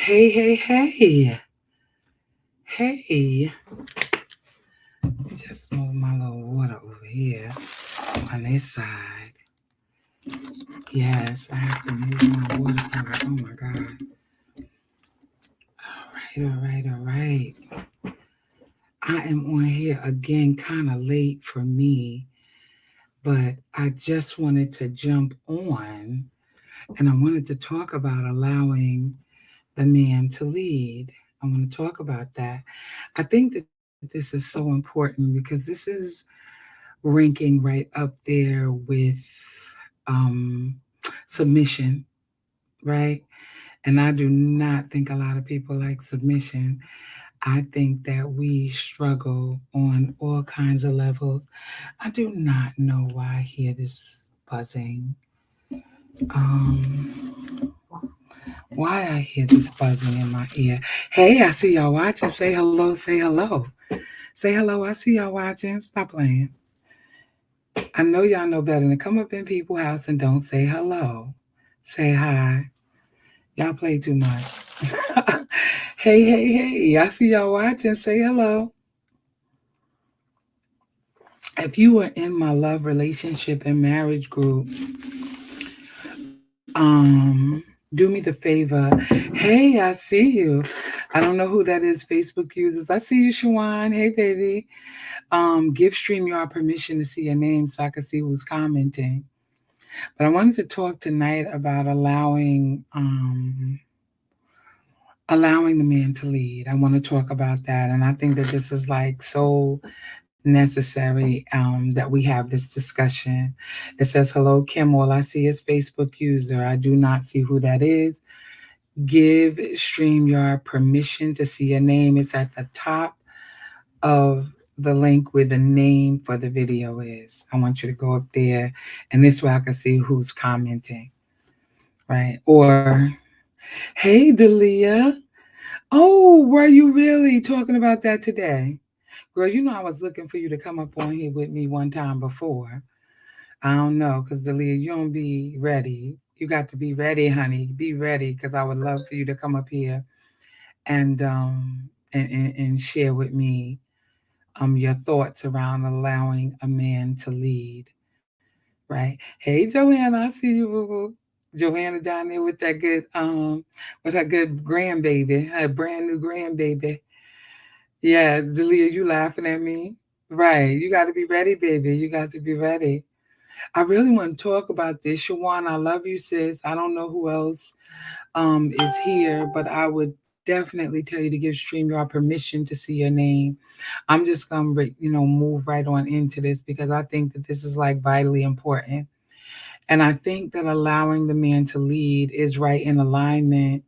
Hey, hey, hey. Hey. Let me just move my little water over here on this side. Yes, I have to move my water over. Oh my God. All right. I am on here again, kind of late for me, but I just wanted to jump on and I wanted to talk about allowing the man to lead. I want to talk about that. I think that this is so important because this is ranking right up there with um, submission, right? And I do not think a lot of people like submission. I think that we struggle on all kinds of levels. I do not know why I hear this buzzing. Um, why I hear this buzzing in my ear. Hey, I see y'all watching. Say hello, say hello. Say hello, I see y'all watching. Stop playing. I know y'all know better than come up in people's house and don't say hello. Say hi. Y'all play too much. Hey. I see y'all watching. Say hello. If you were in my love relationship and marriage group, do me the favor. Hey, I see you. I don't know who that is, Facebook users. I see you, Shawan. Hey, baby. Give StreamYard permission to see your name so I can see who's commenting. But I wanted to talk tonight about allowing the man to lead. I want to talk about that, and I think that this is like so necessary that we have this discussion. It says, "Hello, Kim. All I see is Facebook user. I do not see who that is. Give StreamYard permission to see your name. It's at the top of the link where the name for the video is. I want you to go up there, and this way I can see who's commenting, right? Or, hey, Delia. Oh, were you really talking about that today? Girl, you know I was looking for you to come up on here with me one time before. I don't know, because Delia, you don't be ready. You got to be ready, honey. Be ready, because I would love for you to come up here and and share with me your thoughts around allowing a man to lead. Right. Hey Joanna, I see you, boo boo. Joanna down there with her good grandbaby, her brand new grandbaby. Yeah, Zelia, you laughing at me? Right. You got to be ready, baby. You got to be ready. I really want to talk about this. Shawan, I love you, sis. I don't know who else is here, but I would definitely tell you to give StreamYard permission to see your name. I'm just gonna, move right on into this because I think that this is like vitally important, and I think that allowing the man to lead is right in alignment.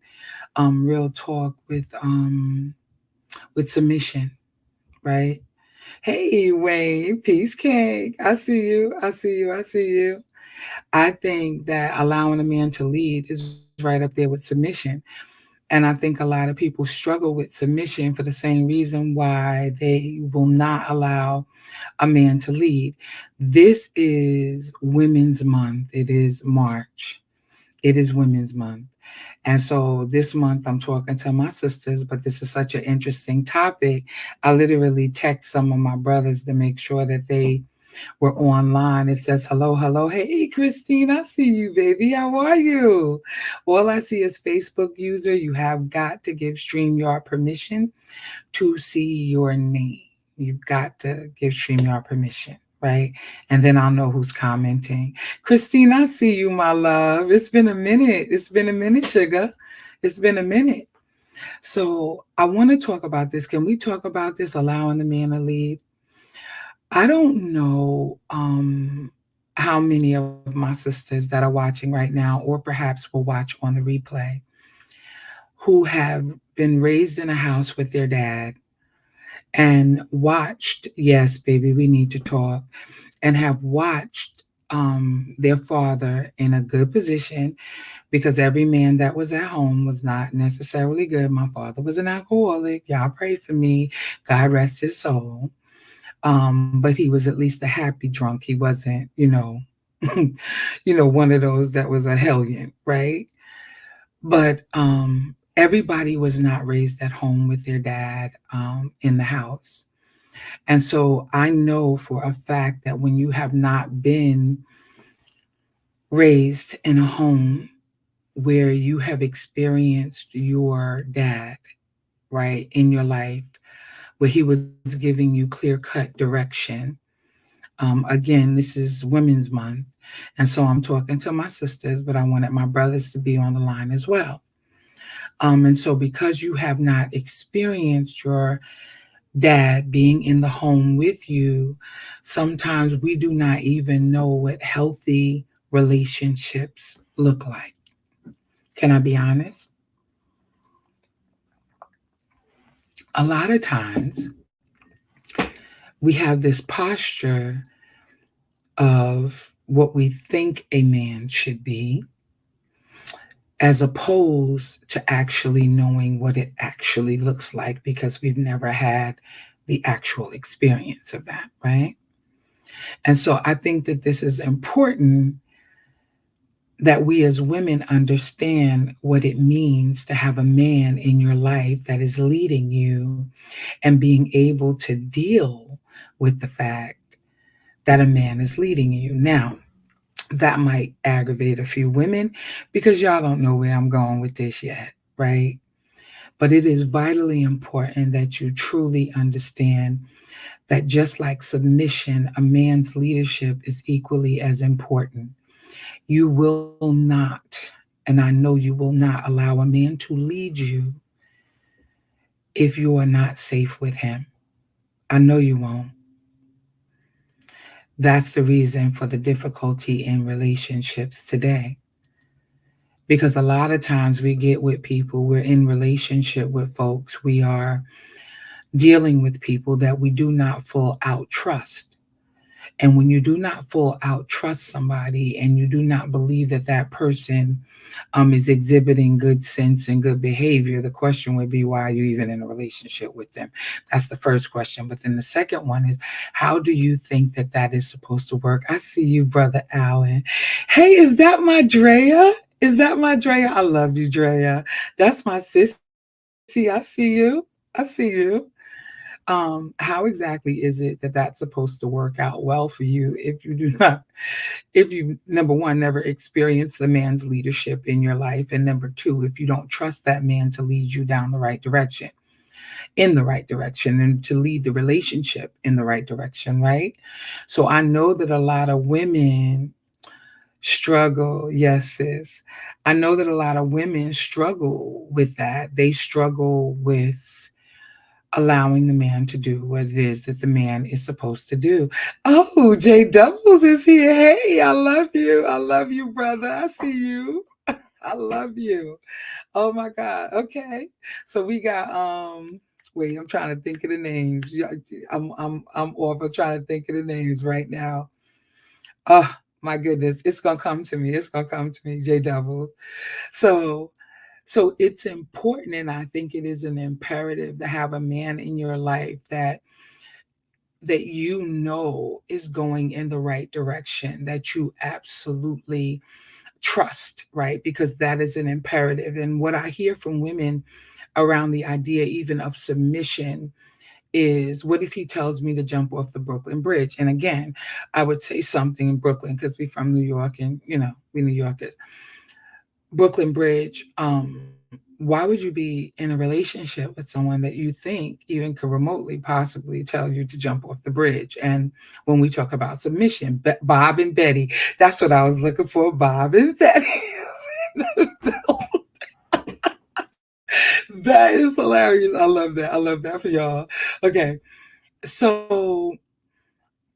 Real talk with submission, right? Hey, Wayne, peace cake. I see you. I see you. I think that allowing a man to lead is right up there with submission. And I think a lot of people struggle with submission for the same reason why they will not allow a man to lead. This is Women's Month. It is March. It is Women's Month. And so this month I'm talking to my sisters, but this is such an interesting topic. I literally text some of my brothers to make sure that they were online. It says, hello. Hey, Christine, I see you, baby. How are you? All I see is Facebook user. You have got to give StreamYard permission to see your name. You've got to give StreamYard permission, right? And then I'll know who's commenting. Christine, I see you, my love. It's been a minute. It's been a minute, sugar. It's been a minute. So I want to talk about this. Can we talk about this, allowing the man to lead? I don't know how many of my sisters that are watching right now, or perhaps will watch on the replay, who have been raised in a house with their dad and watched, yes, baby, we need to talk, and have watched their father in a good position because every man that was at home was not necessarily good. My father was an alcoholic. Y'all pray for me. God rest his soul. But he was at least a happy drunk. He wasn't, one of those that was a hellion, right? But everybody was not raised at home with their dad in the house. And so I know for a fact that when you have not been raised in a home where you have experienced your dad, right, in your life, where he was giving you clear cut direction. Again, this is Women's Month. And so I'm talking to my sisters, but I wanted my brothers to be on the line as well. And so, because you have not experienced your dad being in the home with you, sometimes we do not even know what healthy relationships look like. Can I be honest? A lot of times we have this posture of what we think a man should be, as opposed to actually knowing what it actually looks like because we've never had the actual experience of that, right? And so I think that this is important that we as women understand what it means to have a man in your life that is leading you and being able to deal with the fact that a man is leading you. Now, that might aggravate a few women because y'all don't know where I'm going with this yet, right? But it is vitally important that you truly understand that just like submission, a man's leadership is equally as important. You will not, and I know you will not, allow a man to lead you if you are not safe with him. I know you won't. That's the reason for the difficulty in relationships today. Because a lot of times we get with people, we're in relationship with folks, we are dealing with people that we do not full out trust. And when you do not full out trust somebody and you do not believe that that person is exhibiting good sense and good behavior, the question would be, why are you even in a relationship with them? That's the first question. But then the second one is, how do you think that that is supposed to work? I see you, Brother Allen. Hey, is that my Drea? Is that my Drea? I love you, Drea. That's my sissy. I see you. I see you. How exactly is it that that's supposed to work out well for you if you do not, if you, number one, never experienced a man's leadership in your life, and number two, if you don't trust that man to lead you down the right direction, in the right direction, and to lead the relationship in the right direction, right? So I know that a lot of women struggle. Yes, sis. I know that a lot of women struggle with that. They struggle with allowing the man to do what it is that the man is supposed to do. Oh, Jay Doubles is here. Hey, I love you. I love you, brother. I see you. I love you. Oh my God. Okay. So we got wait, I'm trying to think of the names. Yeah, I'm off. I'm trying to think of the names right now. Oh my goodness. It's gonna come to me. It's gonna come to me, Jay Doubles. So it's important, and I think it is an imperative to have a man in your life that you know is going in the right direction, that you absolutely trust, right? Because that is an imperative. And what I hear from women around the idea even of submission is, what if he tells me to jump off the Brooklyn Bridge? And again, I would say something in Brooklyn because we're from New York and, we New Yorkers. Brooklyn Bridge, why would you be in a relationship with someone that you think even could remotely possibly tell you to jump off the bridge? And when we talk about submission, Bob and Betty, that's what I was looking for, Bob and Betty. That is hilarious. I love that. I love that for y'all. Okay. So,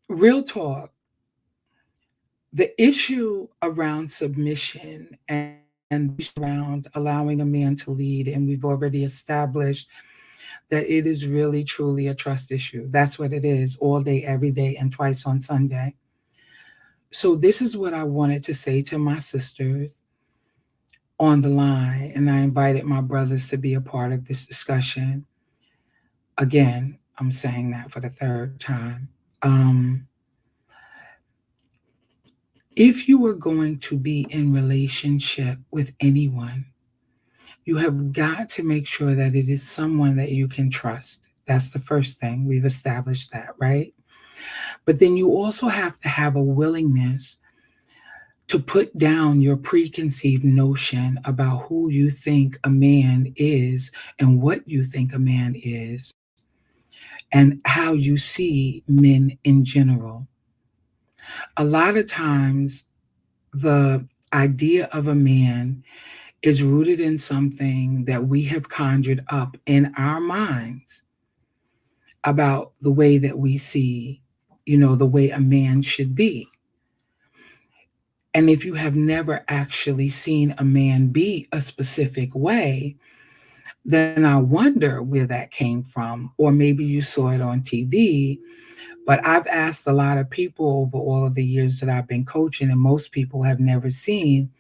real talk, the issue around submission and the issue around allowing a man to lead, and we've already established that it is really truly a trust issue. That's what it is, all day, every day, and twice on Sunday. So, this is what I wanted to say to my sisters on the line, and I invited my brothers to be a part of this discussion. Again, I'm saying that for the third time. Um, if you are going to be in relationship with anyone, You have got to make sure that it is someone that you can trust. That's the first thing. We've established that, right? But then you also have to have a willingness to put down your preconceived notion about who you think a man is and what you think a man is and how you see men in general. A lot of times, the idea of a man is rooted in something that we have conjured up in our minds about the way that we see, the way a man should be. And if you have never actually seen a man be a specific way, then I wonder where that came from. Or maybe you saw it on TV. But I've asked a lot of people over all of the years that I've been coaching, and most people have never seen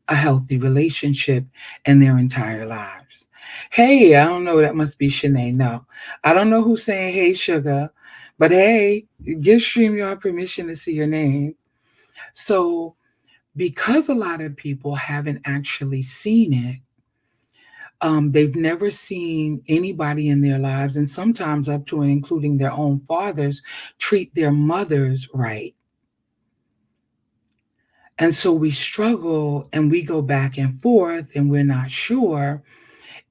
a healthy relationship in their entire lives. Hey, I don't know. That must be Shanae. No, I don't know who's saying, hey, sugar. But hey, give StreamYard permission to see your name. So, because a lot of people haven't actually seen it, they've never seen anybody in their lives, and sometimes up to and including their own fathers, treat their mothers right. And so we struggle and we go back and forth, and we're not sure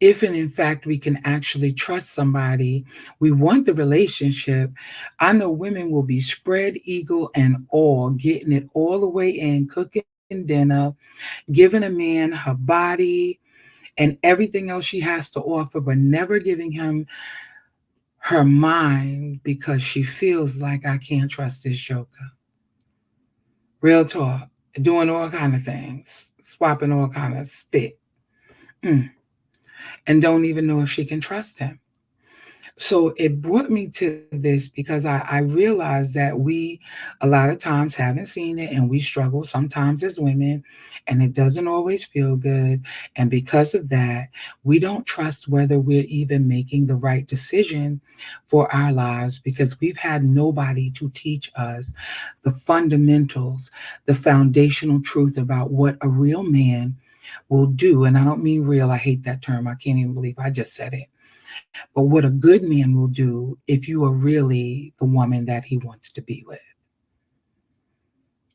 if and in fact we can actually trust somebody. We want the relationship. I know women will be spread eagle and all, getting it all the way in, cooking dinner, giving a man her body and everything else she has to offer, but never giving him her mind because she feels like I can't trust this joker. Real talk. Doing all kind of things, swapping all kind of spit, mm. and don't even know if she can trust him. So it brought me to this because I realized that we a lot of times haven't seen it, and we struggle sometimes as women, and it doesn't always feel good. And because of that, we don't trust whether we're even making the right decision for our lives because we've had nobody to teach us the fundamentals, the foundational truth about what a real man will do. And I don't mean real, I hate that term. I can't even believe I just said it, but what a good man will do if you are really the woman that he wants to be with,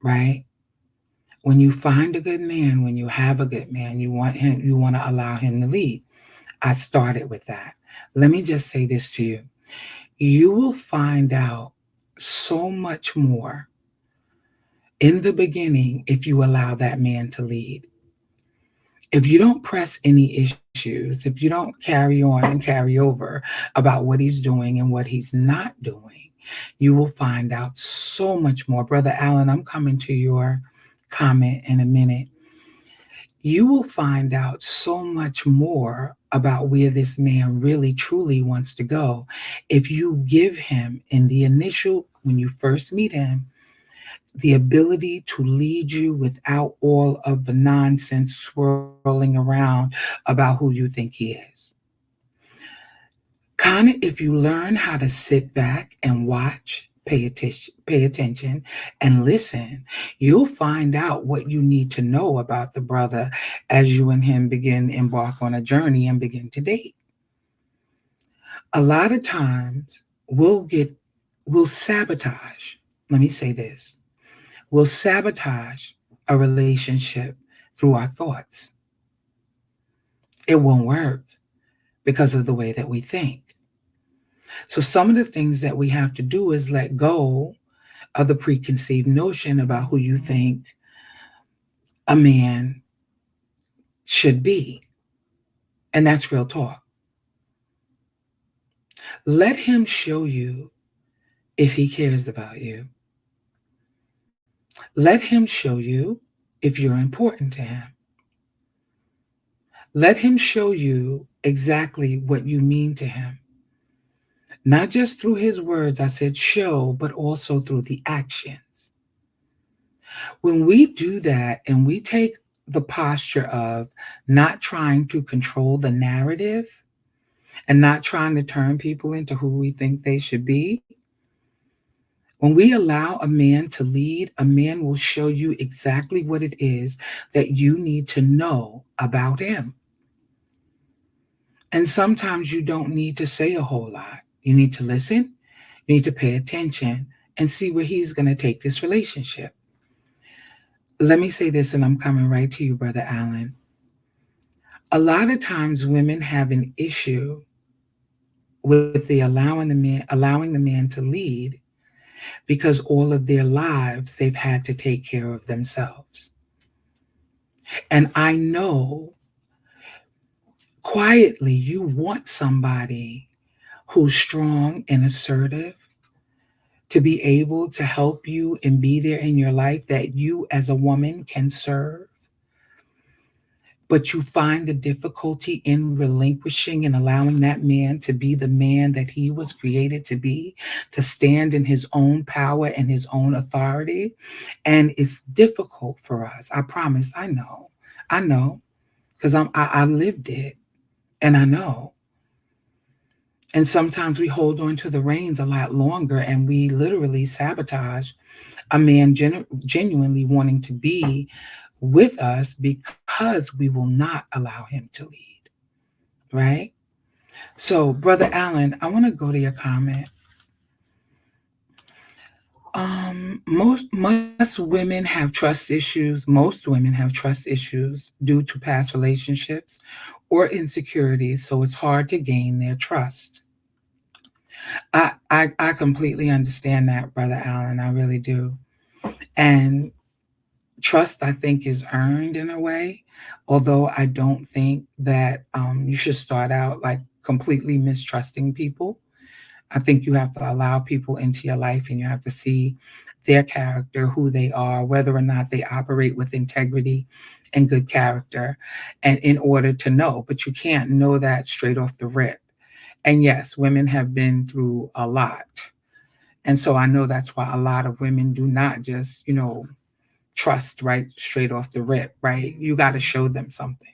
right? When you find a good man, when you have a good man, you want to allow him to lead. I started with that. Let me just say this to you. You will find out so much more in the beginning if you allow that man to lead. If you don't press any issues, if you don't carry on and carry over about what he's doing and what he's not doing, you will find out so much more. Brother Allen, I'm coming to your comment in a minute. You will find out so much more about where this man really truly wants to go if you give him in the initial, when you first meet him, the ability to lead you without all of the nonsense swirling around about who you think he is. Kind of, if you learn how to sit back and watch, pay attention, and listen, you'll find out what you need to know about the brother as you and him begin embark on a journey and begin to date. A lot of times, we'll sabotage. Let me say this: we'll sabotage a relationship through our thoughts. It won't work because of the way that we think. So, some of the things that we have to do is let go of the preconceived notion about who you think a man should be. And that's real talk. Let him show you if he cares about you. Let him show you if you're important to him. Let him show you exactly what you mean to him. Not just through his words, I said show, but also through the actions. When we do that and we take the posture of not trying to control the narrative and not trying to turn people into who we think they should be, when we allow a man to lead, a man will show you exactly what it is that you need to know about him. And sometimes you don't need to say a whole lot. You need to listen, you need to pay attention and see where he's going to take this relationship. Let me say this, and I'm coming right to you, Brother Allen. A lot of times women have an issue with the allowing the man to lead because all of their lives they've had to take care of themselves. And I know quietly you want somebody who's strong and assertive to be able to help you and be there in your life that you as a woman can serve, but you find the difficulty in relinquishing and allowing that man to be the man that he was created to be, to stand in his own power and his own authority. And it's difficult for us. I promise. I know, because I lived it, and I know. And sometimes we hold on to the reins a lot longer, and we literally sabotage a man genuinely wanting to be with us because we will not allow him to lead, right? So, Brother Allen, I want to go to your comment. Most women have trust issues. Most women have trust issues due to past relationships or insecurities, so it's hard to gain their trust. I completely understand that, Brother Allen. I really do. And trust, I think, is earned in a way, although I don't think that you should start out like completely mistrusting people. I think you have to allow people into your life and you have to see their character, who they are, whether or not they operate with integrity and good character, and in order to know, but you can't know that straight off the rip. And yes, women have been through a lot. And so I know that's why a lot of women do not just, trust right straight off the rip, right? You got to show them something.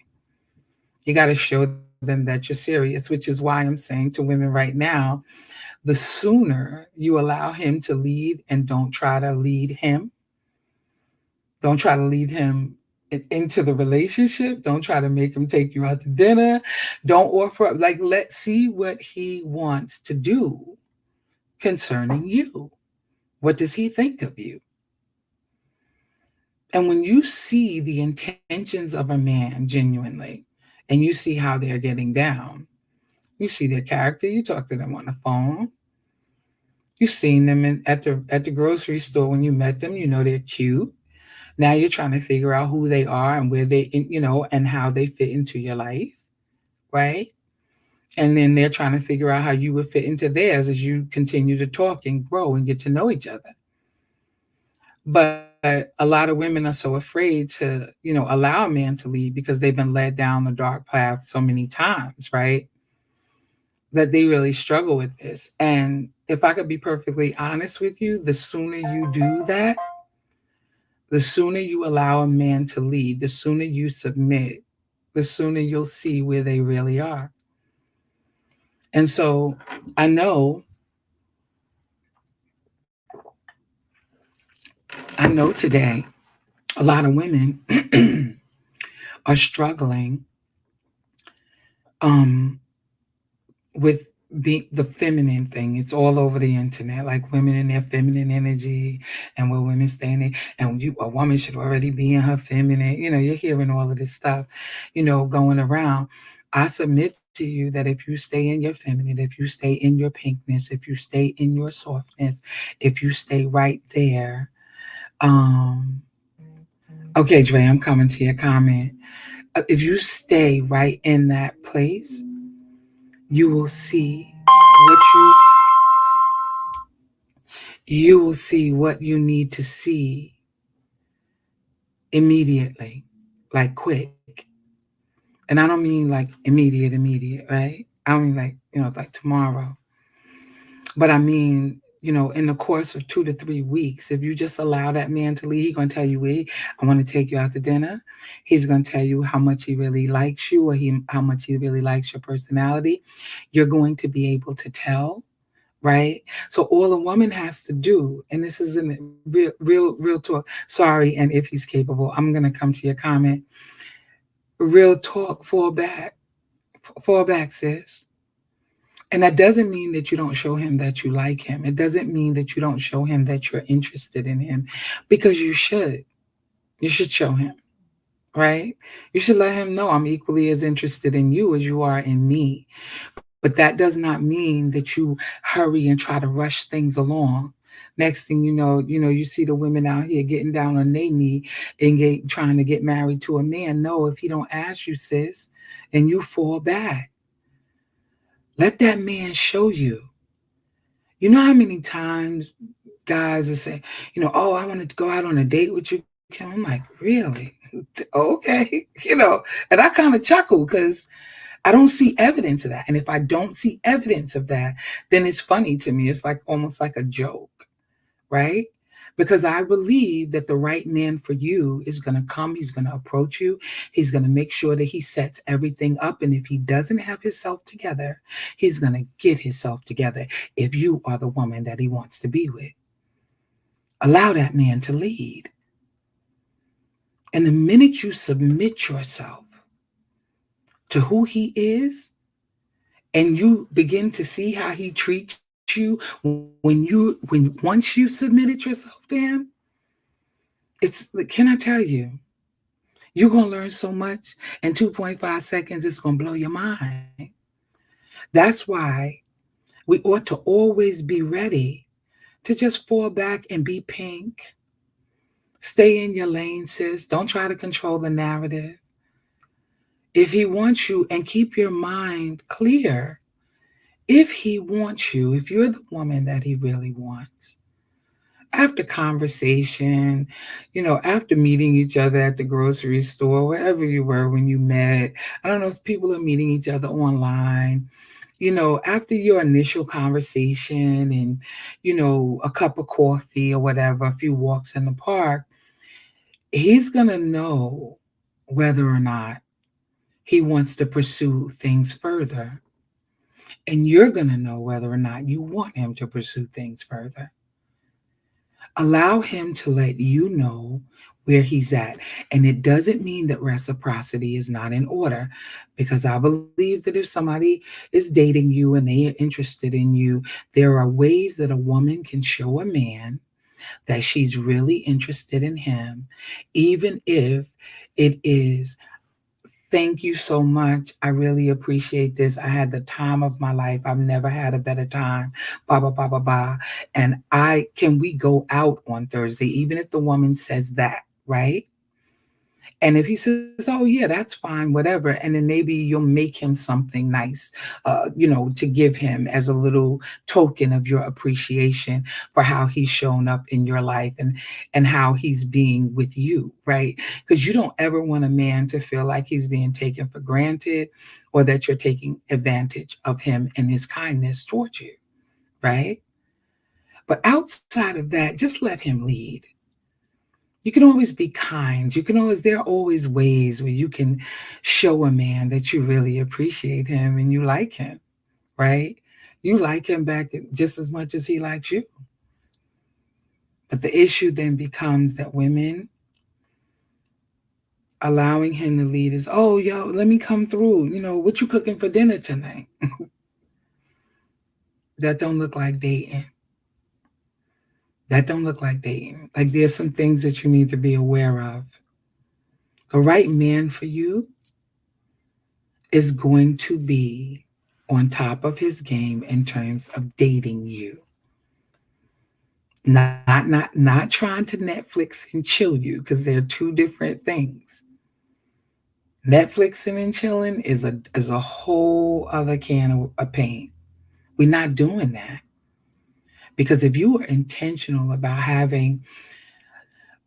You got to show them that you're serious, which is why I'm saying to women right now, the sooner you allow him to lead and don't try to lead him, don't try to lead him into the relationship, don't try to make him take you out to dinner, don't offer up, like, let's see what he wants to do concerning you. What does he think of you? And when you see the intentions of a man genuinely, and you see how they're getting down, you see their character, you talk to them on the phone, you've seen them at the grocery store when you met them, you know they're cute. Now you're trying to figure out who they are and where and how they fit into your life, right? And then they're trying to figure out how you would fit into theirs as you continue to talk and grow and get to know each other. But a lot of women are so afraid to, allow a man to lead because they've been led down the dark path so many times, right? That they really struggle with this. And if I could be perfectly honest with you, the sooner you do that, the sooner you allow a man to lead, the sooner you submit, the sooner you'll see where they really are. And so I know, today a lot of women are struggling um, with the feminine thing. It's all over the internet, like women in their feminine energy and where women stand in, and a woman should already be in her feminine. You're hearing all of this stuff, going around. I submit to you that if you stay in your feminine, if you stay in your pinkness, if you stay in your softness, if you stay right there, um, okay, Dre, I'm coming to your comment. If you stay right in that place, you will see what what you need to see immediately, like quick. And I don't mean like immediate, right? I don't mean like, like tomorrow. But I mean, in the course of 2 to 3 weeks, if you just allow that man to leave, he's gonna tell you, "Hey, I want to take you out to dinner." He's gonna tell you how much he really likes you, or how much he really likes your personality. You're going to be able to tell, right? So all a woman has to do, and this is in real talk. Sorry, and if he's capable, I'm gonna come to your comment. Real talk, fall back. Fall back, sis. And that doesn't mean that you don't show him that you like him. It doesn't mean that you don't show him that you're interested in him, because you should. You should show him, right? You should let him know I'm equally as interested in you as you are in me. But that does not mean that you hurry and try to rush things along. Next thing you see the women out here getting down on their knee and trying to get married to a man. No, if he don't ask you, sis, and you fall back, let that man show you. You know how many times guys are saying, oh, I wanted to go out on a date with you, Kim. I'm like, really? Okay. And I kind of chuckle because I don't see evidence of that. And if I don't see evidence of that, then it's funny to me. It's like almost like a joke, right? Because I believe that the right man for you is going to come. He's going to approach you. He's going to make sure that he sets everything up. And if he doesn't have himself together, he's going to get himself together if you are the woman that he wants to be with. Allow that man to lead. And the minute you submit yourself to who he is, and you begin to see how he treats you when once you submitted yourself to him, it's like, can I tell you, you're gonna learn so much in 2.5 seconds. It's gonna blow your mind. That's why we ought to always be ready to just fall back and be pink. Stay in your lane, sis. Don't try to control the narrative. If he wants you, and keep your mind clear. If he wants you, if you're the woman that he really wants, after conversation, after meeting each other at the grocery store, wherever you were when you met, I don't know, if people are meeting each other online, after your initial conversation and, a cup of coffee or whatever, a few walks in the park, he's going to know whether or not he wants to pursue things further. And you're going to know whether or not you want him to pursue things further. Allow him to let you know where he's at. And it doesn't mean that reciprocity is not in order, because I believe that if somebody is dating you and they are interested in you, there are ways that a woman can show a man that she's really interested in him, even if it is, thank you so much. I really appreciate this. I had the time of my life. I've never had a better time. Blah, blah, blah, blah, blah. And can we go out on Thursday? Even if the woman says that, right? And if he says, oh, yeah, that's fine, whatever. And then maybe you'll make him something nice, to give him as a little token of your appreciation for how he's shown up in your life and how he's being with you, right? Because you don't ever want a man to feel like he's being taken for granted, or that you're taking advantage of him and his kindness towards you, right? But outside of that, just let him lead. You can always be kind. There are always ways where you can show a man that you really appreciate him and you like him, right? You like him back just as much as he likes you. But the issue then becomes that women allowing him to lead is, oh, yo, let me come through. What you cooking for dinner tonight? That don't look like dating. That don't look like dating. Like, there's some things that you need to be aware of. The right man for you is going to be on top of his game in terms of dating you. Not trying to Netflix and chill you, because they're two different things. Netflixing and chilling is a whole other can of paint. We're not doing that. Because if you are intentional about having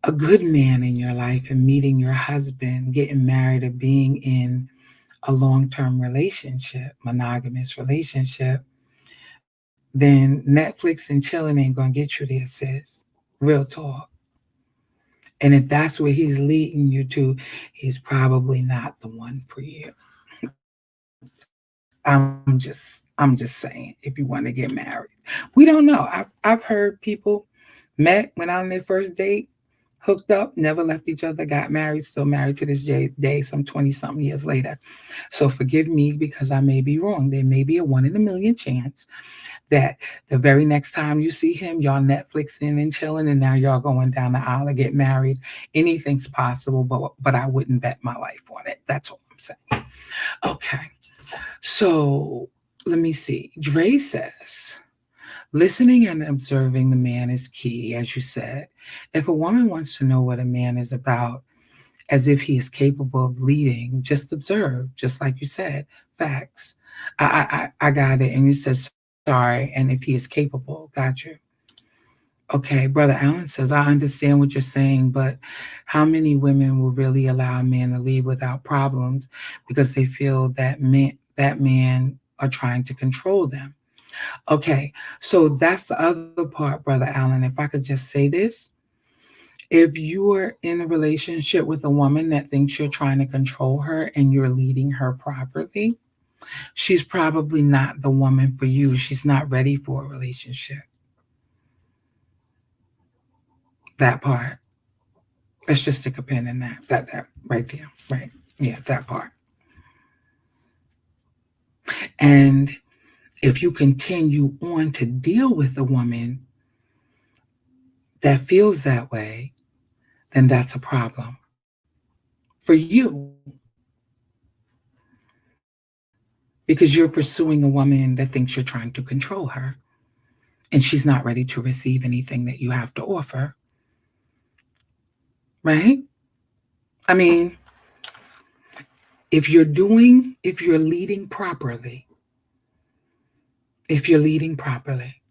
a good man in your life and meeting your husband, getting married, or being in a long-term relationship, monogamous relationship, then Netflix and chilling ain't gonna get you there, sis. Real talk. And if that's where he's leading you to, he's probably not the one for you. I'm just saying, if you want to get married. We don't know. I've heard people met, went out on their first date, hooked up, never left each other, got married, still married to this day, some 20 something years later. So forgive me because I may be wrong. There may be a one in a million chance that the very next time you see him, y'all Netflixing and chilling, and now y'all going down the aisle to get married. Anything's possible, but I wouldn't bet my life on it. That's all I'm saying. Okay, so let me see. Dre says, listening and observing the man is key, as you said. If a woman wants to know what a man is about, as if he is capable of leading, just observe, just like you said, facts. I got it. And you said, sorry, and if he is capable, got you. Okay, Brother Allen says, I understand what you're saying, but how many women will really allow a man to lead without problems because they feel that man are trying to control them? Okay, so that's the other part, Brother Allen. If I could just say this, if you are in a relationship with a woman that thinks you're trying to control her and you're leading her properly, she's probably not the woman for you. She's not ready for a relationship. That part. Let's just stick a pin in that right there. Right. Yeah, that part. And if you continue on to deal with a woman that feels that way, then that's a problem for you because you're pursuing a woman that thinks you're trying to control her and she's not ready to receive anything that you have to offer. Right? I mean, if you're leading properly, if you're leading properly,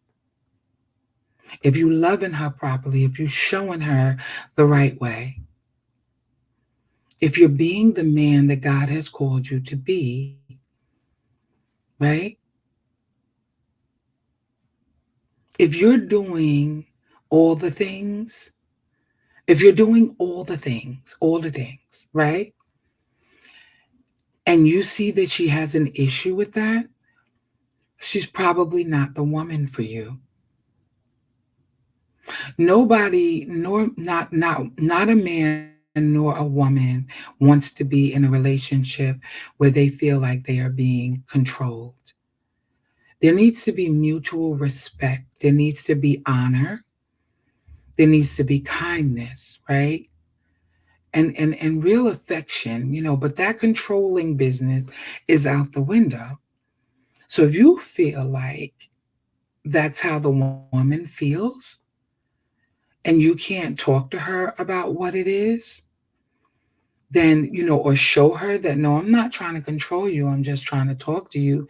if you loving her properly, if you're showing her the right way, if you're being the man that God has called you to be, right? If you're doing all the things, if you're doing all the things, right? And you see that she has an issue with that, she's probably not the woman for you. Nobody, nor not a man nor a woman wants to be in a relationship where they feel like they are being controlled. There needs to be mutual respect. There needs to be honor. There needs to be kindness, right? And real affection, but that controlling business is out the window. So if you feel like that's how the woman feels and you can't talk to her about what it is, then, or show her that, no, I'm not trying to control you. I'm just trying to talk to you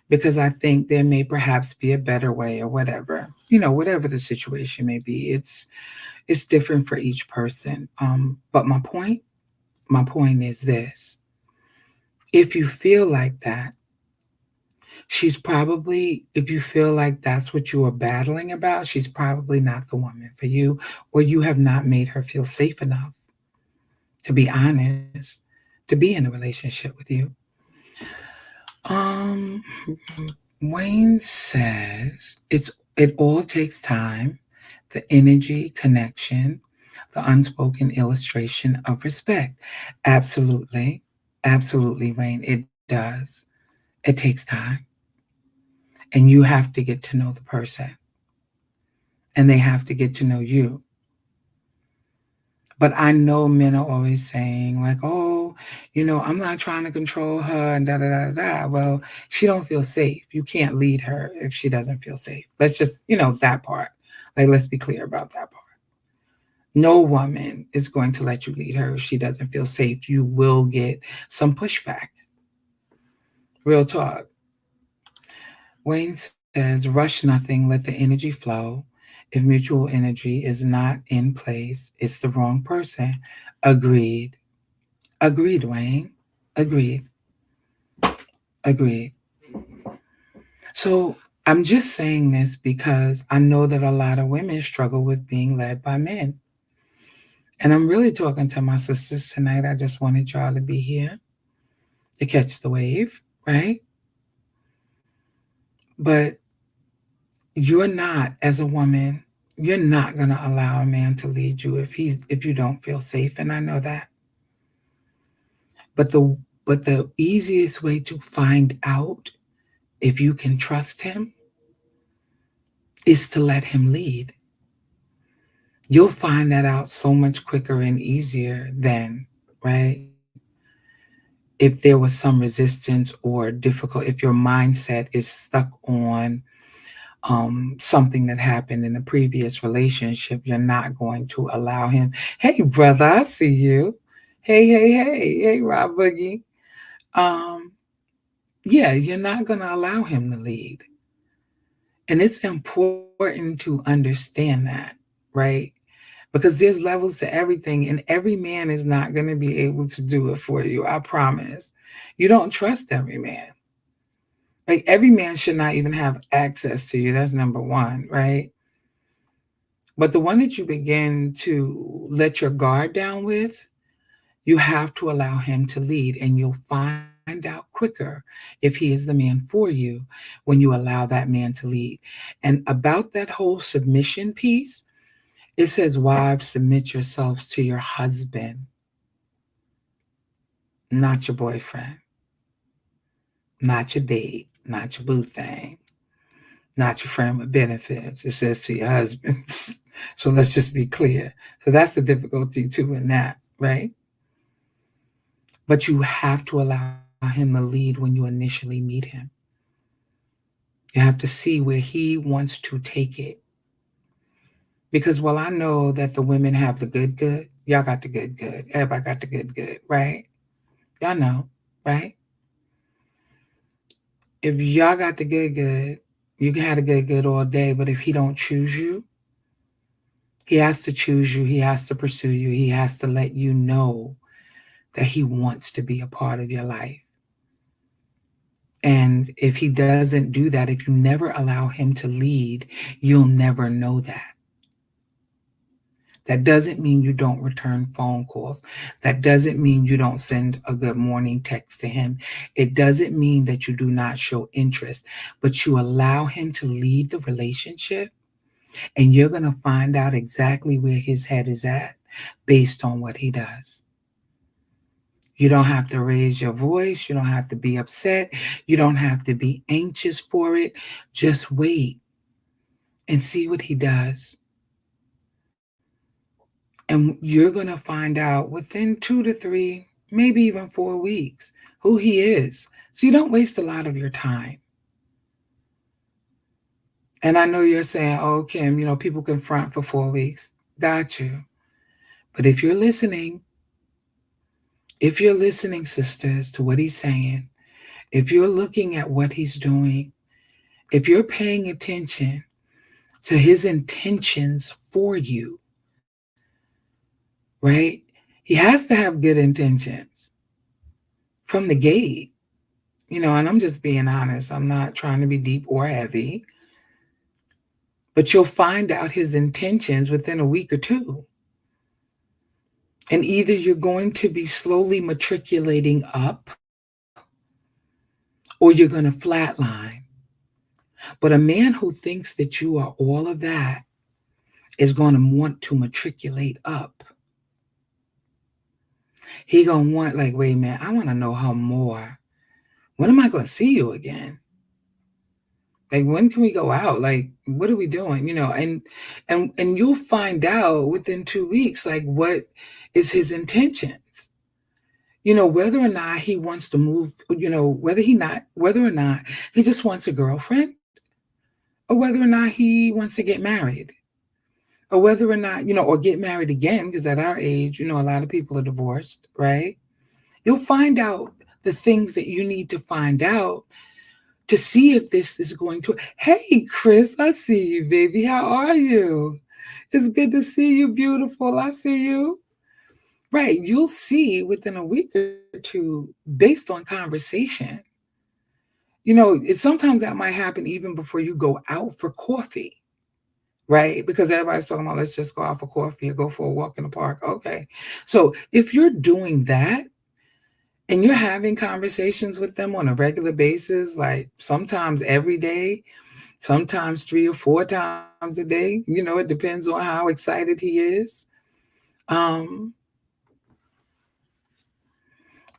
because I think there may perhaps be a better way or whatever, whatever the situation may be. It's different for each person. But my point is this. If you feel like that, if you feel like that's what you are battling about, she's probably not the woman for you, or you have not made her feel safe enough, to be honest, to be in a relationship with you. Um, Wayne says it all takes time, the energy, connection, the unspoken illustration of respect. Absolutely. Absolutely, Wayne. It does. It takes time. And you have to get to know the person. And they have to get to know you. But I know men are always saying, like, oh, I'm not trying to control her and da da da da. Well, she don't feel safe. You can't lead her if she doesn't feel safe. Let's just, that part. Like, let's be clear about that part. No woman is going to let you lead her if she doesn't feel safe. You will get some pushback. Real talk. Wayne says, rush nothing, let the energy flow. If mutual energy is not in place, it's the wrong person. Agreed. Agreed, Wayne. Agreed. Agreed. So I'm just saying this because I know that a lot of women struggle with being led by men. And I'm really talking to my sisters tonight. I just wanted y'all to be here to catch the wave, right? But you're not, as a woman, You're not going to allow a man to lead you if you don't feel safe, and I know that. But the easiest way to find out if you can trust him is to let him lead. You'll find that out so much quicker and easier than, right? If there was some resistance or difficult, if your mindset is stuck on something that happened in a previous relationship, you're not going to allow him. Hey, brother, I see you. Hey, hey, hey, hey, Rob Boogie. Um, yeah, you're not going to allow him to lead. And it's important to understand that, right? Because there's levels to everything, and every man is not going to be able to do it for you. I promise. You don't trust every man. Like, every man should not even have access to you. That's number one, right? But the one that you begin to let your guard down with, you have to allow him to lead, and you'll find out quicker if he is the man for you when you allow that man to lead. And about that whole submission piece, it says, wives, submit yourselves to your husband, not your boyfriend, not your date, not your boo thing, not your friend with benefits. It says to your husbands. So let's just be clear. So that's the difficulty too in that, right? But you have to allow him to lead when you initially meet him. You have to see where he wants to take it. Because while I know that the women have the good, good, y'all got the good, good. Everybody got the good, good, right? Y'all know, right? If y'all got the good, good, you can have the good, good all day. But if he don't choose you, he has to choose you. He has to pursue you. He has to let you know that he wants to be a part of your life. And if he doesn't do that, if you never allow him to lead, you'll never know that. That doesn't mean you don't return phone calls. That doesn't mean you don't send a good morning text to him. It doesn't mean that you do not show interest, but you allow him to lead the relationship, and you're going to find out exactly where his head is at based on what he does. You don't have to raise your voice. You don't have to be upset. You don't have to be anxious for it. Just wait and see what he does. And you're going to find out within 2 to 3, maybe even 4 weeks, who he is. So you don't waste a lot of your time. And I know you're saying, oh, Kim, people can front for 4 weeks. Got you. But if you're listening, sisters, to what he's saying, if you're looking at what he's doing, if you're paying attention to his intentions for you, right? He has to have good intentions from the gate, and I'm just being honest. I'm not trying to be deep or heavy, but you'll find out his intentions within a week or two. And either you're going to be slowly matriculating up or you're going to flatline. But a man who thinks that you are all of that is going to want to matriculate up. He going to want, like, wait, man, I want to know how more. When am I going to see you again? Like, when can we go out? Like, what are we doing? And you'll find out within 2 weeks, like, what is his intentions. Whether or not he wants to move, whether or not he just wants a girlfriend, or whether or not he wants to get married, or whether or not, or get married again, because at our age, a lot of people are divorced, right? You'll find out the things that you need to find out to see if this is going to. Hey, Chris, I see you, baby. How are you? It's good to see you, beautiful. I see you. Right. You'll see within a week or two based on conversation. Sometimes that might happen even before you go out for coffee, right? Because everybody's talking about, let's just go out for coffee or go for a walk in the park. Okay. So if you're doing that, and you're having conversations with them on a regular basis, like sometimes every day, sometimes 3 or 4 times a day. It depends on how excited he is. Um,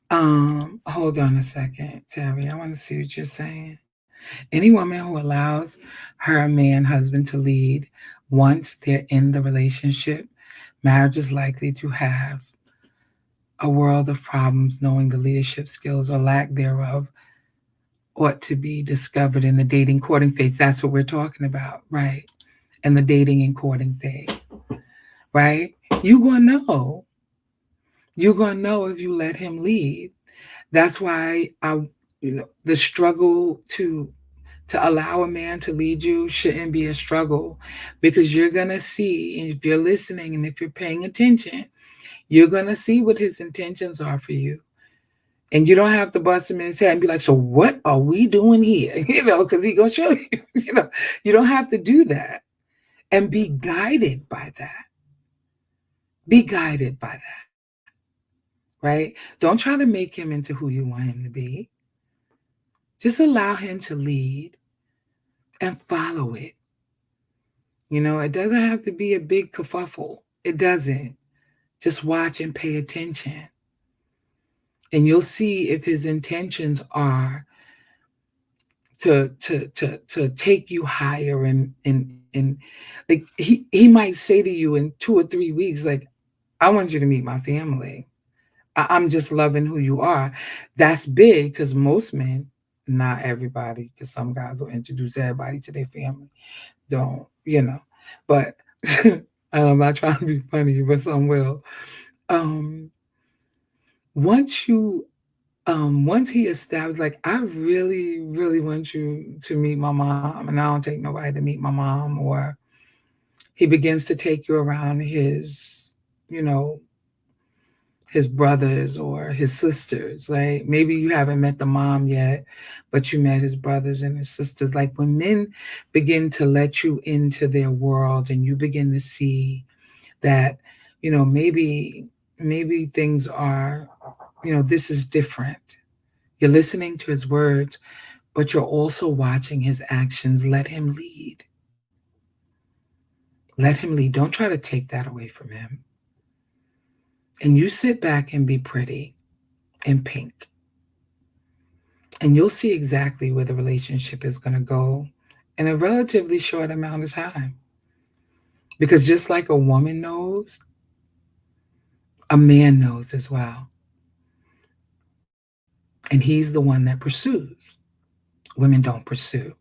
Hold on a second, Terry. I want to see what you're saying. Any woman who allows her man husband to lead once they're in the relationship, marriage is likely to have a world of problems knowing the leadership skills or lack thereof ought to be discovered in the dating courting phase. That's what we're talking about, right? And the dating and courting phase, right? You're gonna know. You're gonna know if you let him lead. That's why the struggle to allow a man to lead you shouldn't be a struggle, because you're going to see, and if you're listening and if you're paying attention, you're going to see what his intentions are for you. And you don't have to bust him in his head and be like, so what are we doing here? Because he's going to show you. You don't have to do that. And be guided by that. Be guided by that. Right? Don't try to make him into who you want him to be. Just allow him to lead and follow it. It doesn't have to be a big kerfuffle. It doesn't. Just watch and pay attention. And you'll see if his intentions are to take you higher, and like he might say to you in 2 or 3 weeks, like, I want you to meet my family. I'm just loving who you are. That's big, because most men, not everybody, because some guys will introduce everybody to their family. Don't. But I'm not trying to be funny, but some will. Um, once you once he established, like, I really, really want you to meet my mom, and I don't take nobody to meet my mom, or he begins to take you around you know, his brothers or his sisters, right? Maybe you haven't met the mom yet, but you met his brothers and his sisters. Like, when men begin to let you into their world and you begin to see that, maybe things are, this is different. You're listening to his words, but you're also watching his actions. Let him lead. Let him lead. Don't try to take that away from him. And you sit back and be pretty and pink. And you'll see exactly where the relationship is going to go in a relatively short amount of time. Because just like a woman knows, a man knows as well. And he's the one that pursues. Women don't pursue.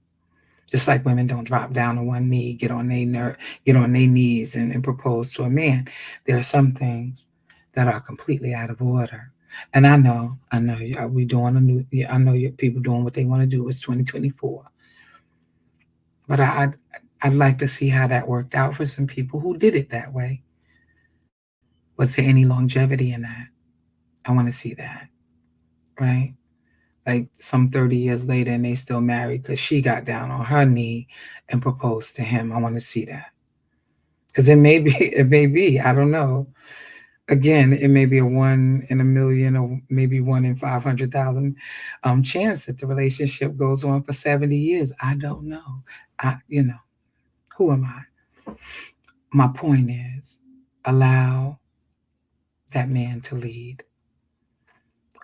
Just like women don't drop down on one knee, get on their knees and propose to a man. There are some things that are completely out of order. And I know, we doing a new. Yeah, I know people doing what they want to do. It's 2024, but I'd like to see how that worked out for some people who did it that way. Was there any longevity in that? I want to see that, right? Like, some 30 years later and they still married because she got down on her knee and proposed to him. I want to see that. Because it may be, I don't know. Again, it may be a 1 in 1 million, or maybe 1 in 500,000 chance that the relationship goes on for 70 years. I don't know. Who am I? My point is, allow that man to lead.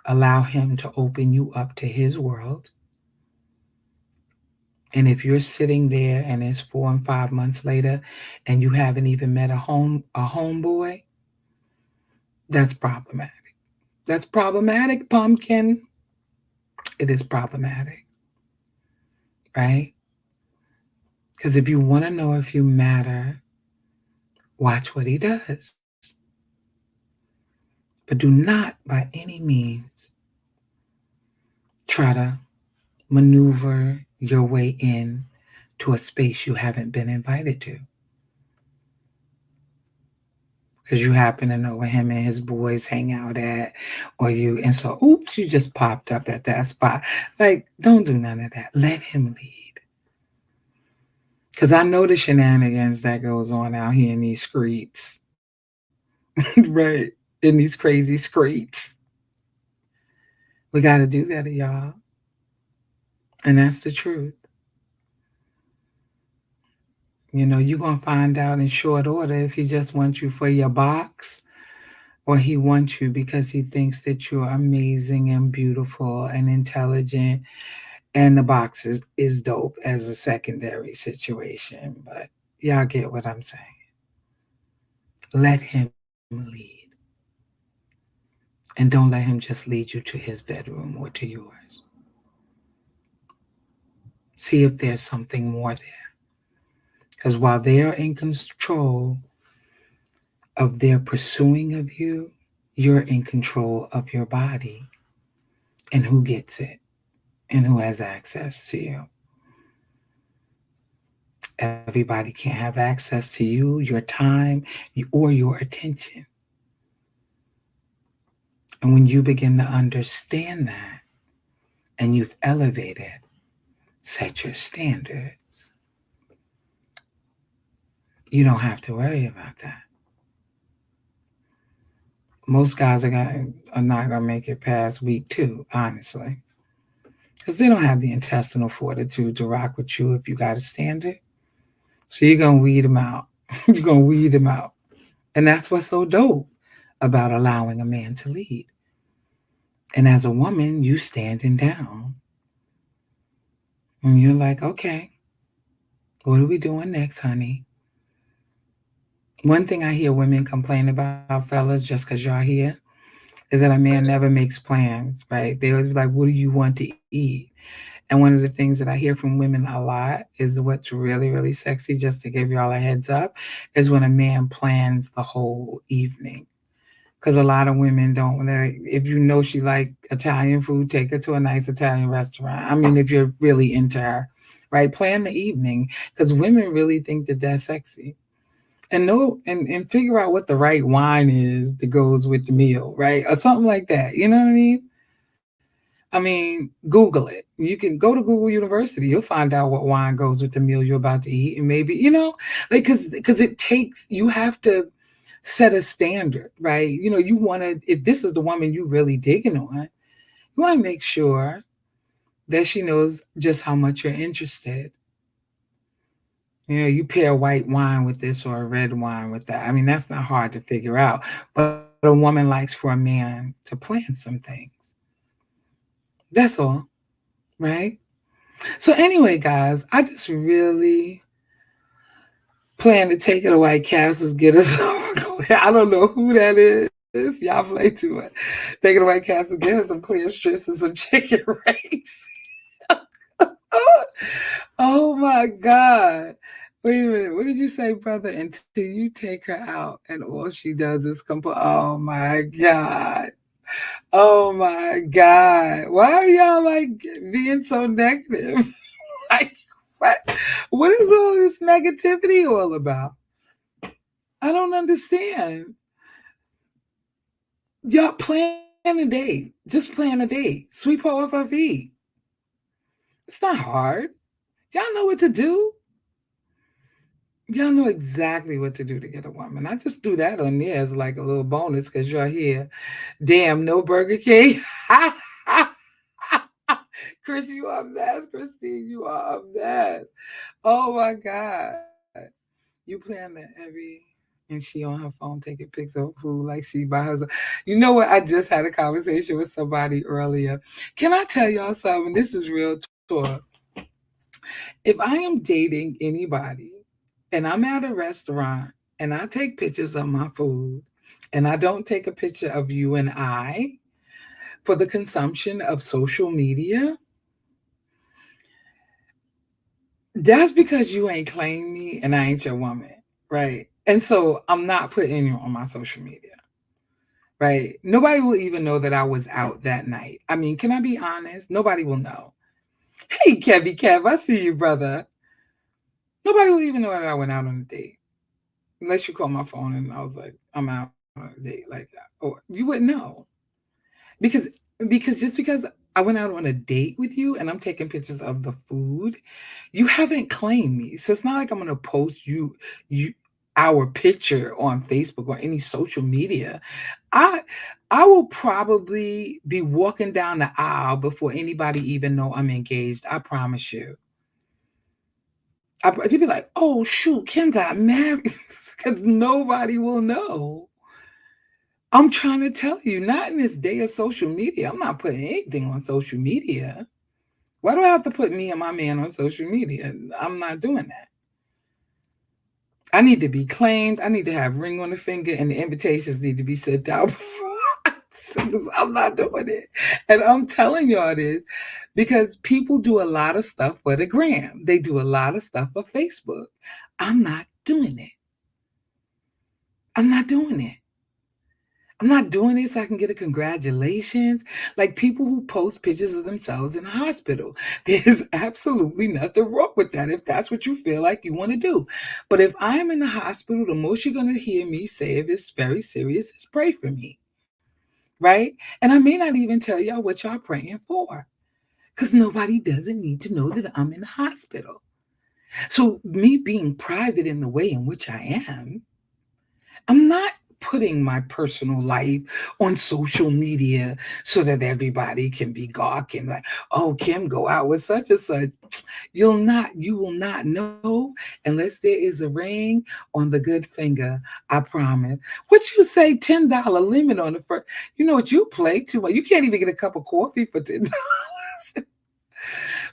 Allow him to open you up to his world. And if you're sitting there and it's 4 and 5 months later and you haven't even met a homeboy, that's problematic. That's problematic, pumpkin. It is problematic, right? Because if you want to know if you matter, watch what he does. But do not by any means try to maneuver your way in to a space you haven't been invited to. Because you happen to know where him and his boys hang out at, and so, oops, you just popped up at that spot. Like, don't do none of that. Let him lead. Because I know the shenanigans that goes on out here in these streets, right? In these crazy streets. We got to do that, y'all. And that's the truth. You're going to find out in short order if he just wants you for your box or he wants you because he thinks that you're amazing and beautiful and intelligent. And the box is dope as a secondary situation. But y'all get what I'm saying. Let him lead. And don't let him just lead you to his bedroom or to yours. See if there's something more there. Because while they're in control of their pursuing of you, you're in control of your body and who gets it and who has access to you. Everybody can't have access to you, your time, or your attention. And when you begin to understand that and you've elevated, set your standards, you don't have to worry about that. Most guys are not going to make it past week 2, honestly. Because they don't have the intestinal fortitude to rock with you if you got a standard. So you're going to weed them out. You're going to weed them out. And that's what's so dope about allowing a man to lead. And as a woman, you standing down. And you're like, okay, what are we doing next, honey? One thing I hear women complain about, fellas, just because y'all here, is that a man never makes plans, right? They always be like, what do you want to eat? And one of the things that I hear from women a lot is what's really, really sexy, just to give y'all a heads up, is when a man plans the whole evening. Because a lot of women don't. If you know she like Italian food, take her to a nice Italian restaurant. I mean, if you're really into her, right? Plan the evening because women really think that that's sexy. And know and figure out what the right wine is that goes with the meal, right? Or something like that. You know what I mean? I mean, Google it. You can go to Google University. You'll find out what wine goes with the meal you're about to eat, and maybe like because it takes you have to set a standard, right? You want to, if this is the woman you really digging on, you want to make sure that she knows just how much you're interested. You pair white wine with this or a red wine with that. I mean, that's not hard to figure out. But a woman likes for a man to plan some things. That's all, right? So anyway, guys, I just really plan to take it to White Castles, get us. I don't know who that is. Y'all play too much. Take it to White Castle, get her some clear strips and some chicken ranks. Oh my God. Wait a minute. What did you say, brother? Until you take her out and all she does is complain. Oh my God. Oh my God. Why are y'all like being so negative? Like, what? What is all this negativity all about? I don't understand. Y'all plan a date. Just plan a date. Sweep her off her feet. It's not hard. Y'all know what to do. Y'all know exactly what to do to get a woman. I just do that on there as like a little bonus because you're here. Damn, no Burger King. Chris, you are a mess. Christine, you are a mess. Oh my God. You plan that and she on her phone taking pics of food like she by herself. You know what? I just had a conversation with somebody earlier. Can I tell y'all something? This is real talk. If I am dating anybody and I'm at a restaurant and I take pictures of my food and I don't take a picture of you and I for the consumption of social media, that's because you ain't claimed me and I ain't your woman, right? And so I'm not putting you on my social media, right? Nobody will even know that I was out that night. I mean, can I be honest? Nobody will know. Hey, Kevy Kev, I see you, brother. Nobody will even know that I went out on a date. Unless you call my phone and I was like, I'm out on a date. Like, oh, you wouldn't know. Because just because I went out on a date with you and I'm taking pictures of the food, you haven't claimed me. So it's not like I'm gonna post you our picture on Facebook or any social media. I I will probably be walking down the aisle before anybody even know I'm engaged. I promise you. They'd be like, "Oh shoot, Kim got married," because nobody will know. I'm trying to tell you, not in this day of social media. I'm not putting anything on social media. Why do I have to put me and my man on social media? I'm not doing that. I need to be claimed. I need to have ring on the finger, and the invitations need to be sent out before. I'm not doing it. And I'm telling y'all this because people do a lot of stuff for the gram. They do a lot of stuff for Facebook. I'm not doing it. I'm not doing it. I'm not doing it so I can get a congratulations. Like people who post pictures of themselves in the hospital. There's absolutely nothing wrong with that if that's what you feel like you want to do. But if I'm in the hospital, the most you're going to hear me say, if it's very serious, is pray for me. Right? And I may not even tell y'all what y'all praying for because nobody doesn't need to know that I'm in the hospital. So, me being private in the way in which I am, I'm not putting my personal life on social media so that everybody can be gawking like, oh, Kim go out with such and such. You will not know unless there is a ring on the good finger. I promise. What you say, $10 limit on the first? You know what you play too much. You can't even get a cup of coffee for $10.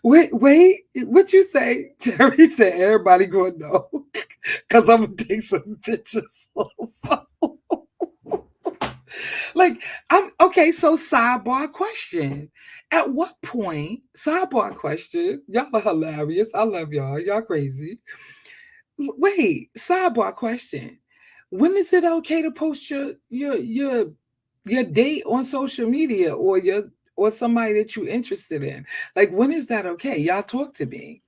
Wait, what you say? Terry said everybody gonna know because I'm gonna take some pictures. Like, I'm okay. So, sidebar question: at what point? Sidebar question. Y'all are hilarious. I love y'all. Y'all crazy. Wait, sidebar question: when is it okay to post your date on social media or somebody that you're interested in? Like, when is that okay? Y'all talk to me.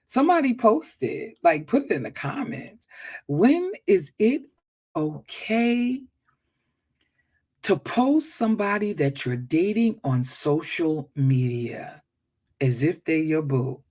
Somebody post it. Like, put it in the comments. When is it okay to post somebody that you're dating on social media as if they're your boo?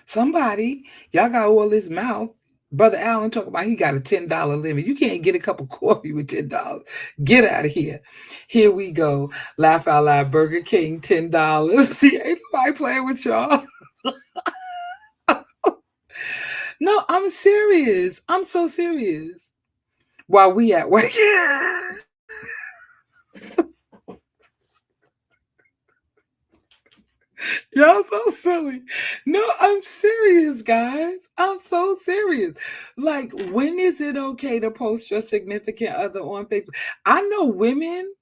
Somebody, y'all got all this mouth. Brother Allen talking about he got a $10 limit. You can't get a cup of coffee with $10. Get out of here. Here we go. Laugh out loud. Burger King, $10. See, ain't nobody playing with y'all. No, I'm serious. I'm so serious. While we at work. Y'all so silly. No, I'm serious, guys. I'm so serious. Like, when is it okay to post your significant other on Facebook? I know women,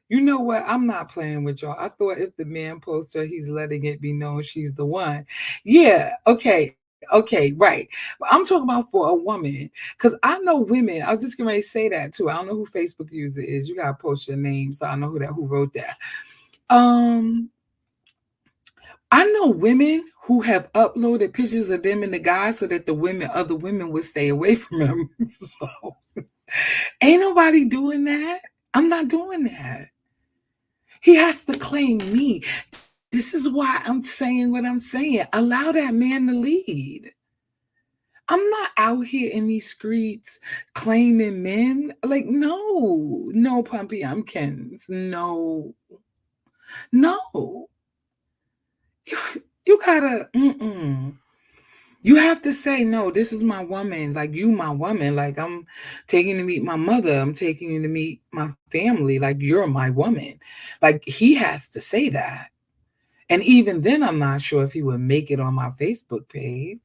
you know what? I'm not playing with y'all. I thought if the man posts her, he's letting it be known she's the one. Yeah, okay, right. But I'm talking about for a woman. Because I know women, I was just gonna say that too. I don't know who Facebook user is. You gotta post your name so I know who wrote that. Um I know women who have uploaded pictures of them and the guy so that other women would stay away from him. So ain't nobody doing that. I'm not doing that. He has to claim me. This is why I'm saying what I'm saying. Allow that man to lead. I'm not out here in these streets claiming men. Like, no, Pumpy, I'm Ken's. No, no. You, you gotta, you have to say, no, this is my woman. Like, you, my woman. Like, I'm taking you to meet my mother. I'm taking you to meet my family. Like, you're my woman. Like, he has to say that. And even then, I'm not sure if he would make it on my Facebook page.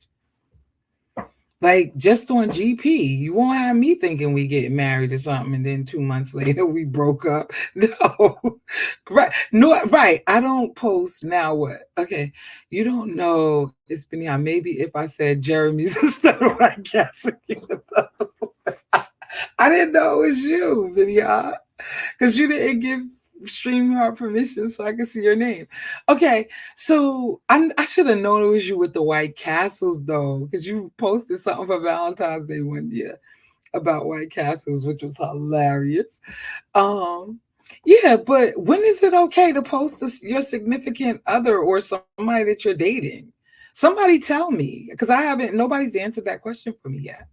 Like, just on GP, you won't have me thinking we get married or something, and then 2 months later we broke up. No, right? No, right. I don't post now. What? Okay, you don't know. It's been yeah. Maybe if I said Jeremy's instead of my guess, I didn't know it was you, Vinya, because you didn't give StreamYard permission so I could see your name. Okay, so I should have known it was you with the White Castles though, because you posted something for Valentine's Day one year about White Castles, which was hilarious. Um, yeah, but when is it okay to post your significant other or somebody that you're dating? Somebody tell me, because I haven't. Nobody's answered that question for me yet.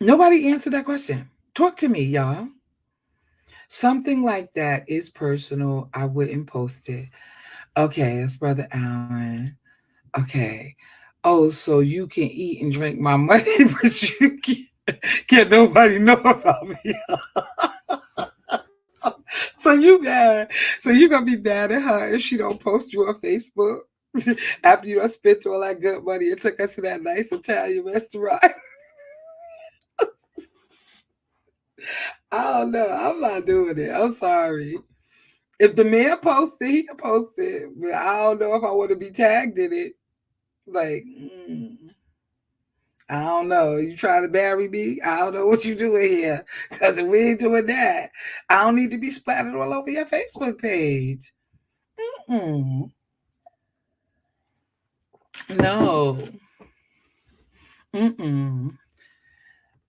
Nobody answered that question. Talk to me, y'all. Something like that is personal. I wouldn't post it. Okay, it's Brother Allen. Okay. Oh, so you can eat and drink my money, but you can't nobody know about me. So you mad. So you gonna be mad at her if she don't post you on Facebook after you done spent all that good money and took us to that nice Italian restaurant. I don't know. I'm not doing it. I'm sorry. If the man posted, he can post it. But I don't know if I want to be tagged in it. Like, I don't know. You trying to marry me? I don't know what you doing here. Because if we ain't doing that, I don't need to be splattered all over your Facebook page. Mm-mm. No. Mm-mm.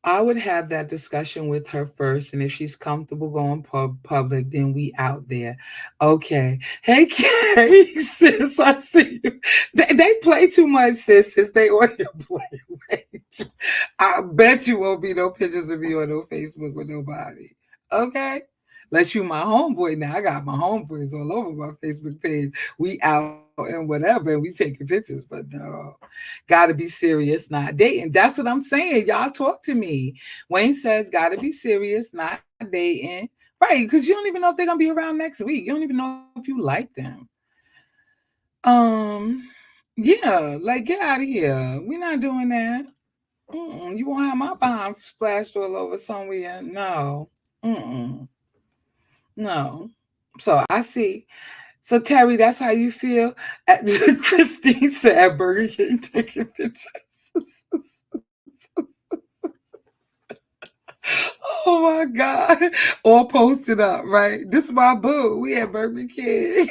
I would have that discussion with her first, and if she's comfortable going public, then we out there. Okay. Hey, Kay, sis, I see you. They play too much, sis. They on your play way too. I bet you won't be no pictures of me on no Facebook with nobody. Okay? Unless you my homeboy now. I got my homeboys all over my Facebook page. We out and whatever, and we taking pictures, but no. Gotta be serious, not dating. That's what I'm saying. Y'all talk to me. Wayne says, gotta be serious, not dating. Right, because you don't even know if they're gonna be around next week. You don't even know if you like them. Um, yeah, like get out of here. We're not doing that. You won't have my bomb splashed all over somewhere. No. Mm-mm. No. So I see. So Terry, that's how you feel. Christine said at Burger King taking pictures. Oh my God. All posted up, right? This is my boo. We at Burger King.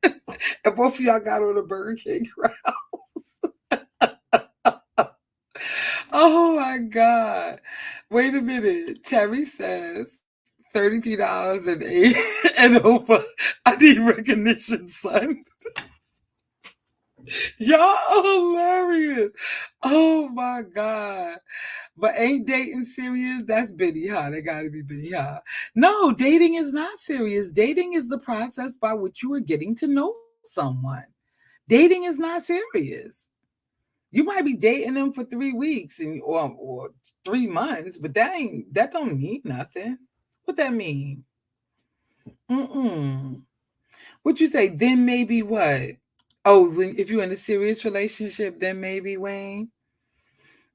And both of y'all got on the Burger King crowd. Oh my God. Wait a minute. Terry says $33 and eight and over. I need recognition, son. Y'all are hilarious. Oh my God. But ain't dating serious? That's Benny Ha. They gotta be Benny Ha. No, dating is not serious. Dating is the process by which you are getting to know someone. Dating is not serious. You might be dating them for 3 weeks or 3 months, but that don't mean nothing. What that mean? Mm-mm. What you say? Then maybe what? Oh, if you're in a serious relationship, then maybe Wayne.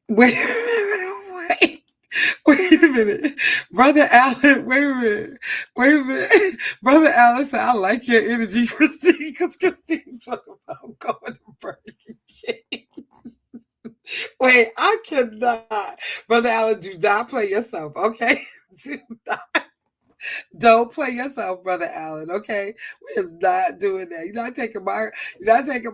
Wait, wait, wait a minute, brother Allen. Wait a minute, wait a minute, brother Allen said, "I like your energy, Christine, because Christine talking about going to Burger King." Wait, I cannot, brother Allen. Do not play yourself, okay? Do Don't play yourself, brother Allen. Okay, we is not doing that. You're not taking